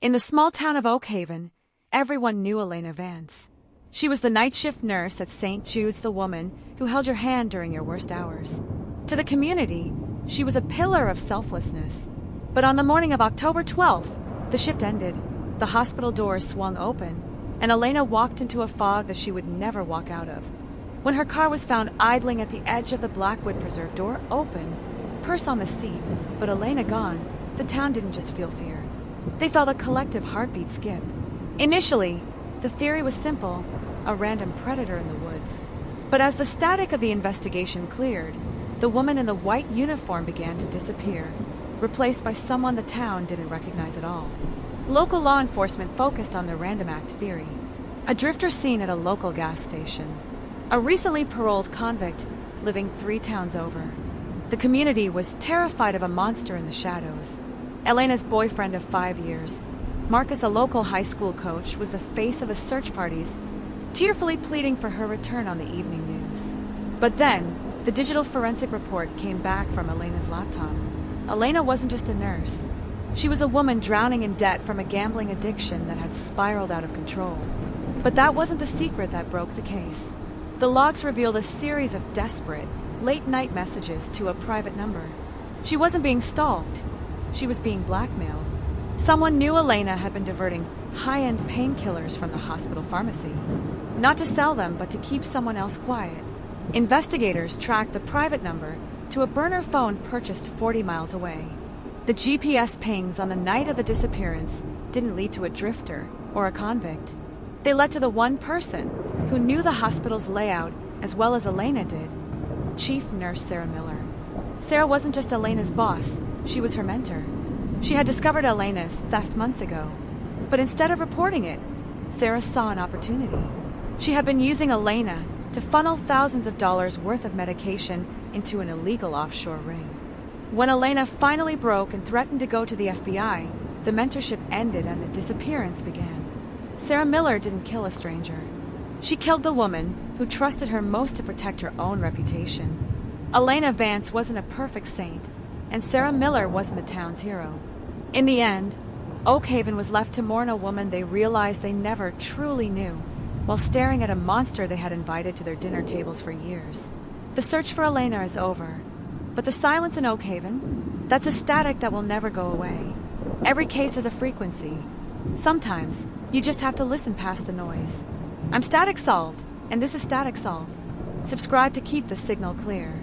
In the small town of Oakhaven, everyone knew Elena Vance. She was the night shift nurse at St. Jude's, the woman who held your hand during your worst hours. To the community, she was a pillar of selflessness. But on the morning of October 12th, the shift ended, the hospital doors swung open, and Elena walked into a fog that she would never walk out of. When her car was found idling at the edge of the Blackwood Preserve, door open, purse on the seat, but Elena gone, the town didn't just feel fear. They felt a collective heartbeat skip. Initially, the theory was simple, a random predator in the woods. But as the static of the investigation cleared, the woman in the white uniform began to disappear, replaced by someone the town didn't recognize at all. Local law enforcement focused on the random act theory. A drifter seen at a local gas station. A recently paroled convict living 3 towns over. The community was terrified of a monster in the shadows. Elena's boyfriend of 5 years, Marcus, a local high school coach, was the face of the search parties, tearfully pleading for her return on the evening news. But then, the digital forensic report came back from Elena's laptop. Elena wasn't just a nurse. She was a woman drowning in debt from a gambling addiction that had spiraled out of control. But that wasn't the secret that broke the case. The logs revealed a series of desperate, late-night messages to a private number. She wasn't being stalked. She was being blackmailed. Someone knew Elena had been diverting high-end painkillers from the hospital pharmacy. Not to sell them, but to keep someone else quiet. Investigators tracked the private number to a burner phone purchased 40 miles away. The GPS pings on the night of the disappearance didn't lead to a drifter or a convict. They led to the one person who knew the hospital's layout as well as Elena did, Chief Nurse Sarah Miller. Sarah wasn't just Elena's boss, she was her mentor. She had discovered Elena's theft months ago, but instead of reporting it, Sarah saw an opportunity. She had been using Elena to funnel thousands of dollars worth of medication into an illegal offshore ring. When Elena finally broke and threatened to go to the FBI, the mentorship ended and the disappearance began. Sarah Miller didn't kill a stranger. She killed the woman who trusted her most to protect her own reputation. Elena Vance wasn't a perfect saint, and Sarah Miller wasn't the town's hero. In the end, Oakhaven was left to mourn a woman they realized they never truly knew, while staring at a monster they had invited to their dinner tables for years. The search for Elena is over, but the silence in Oakhaven, that's a static that will never go away. Every case has a frequency. Sometimes, you just have to listen past the noise. I'm Static Solved, and this is Static Solved. Subscribe to keep the signal clear.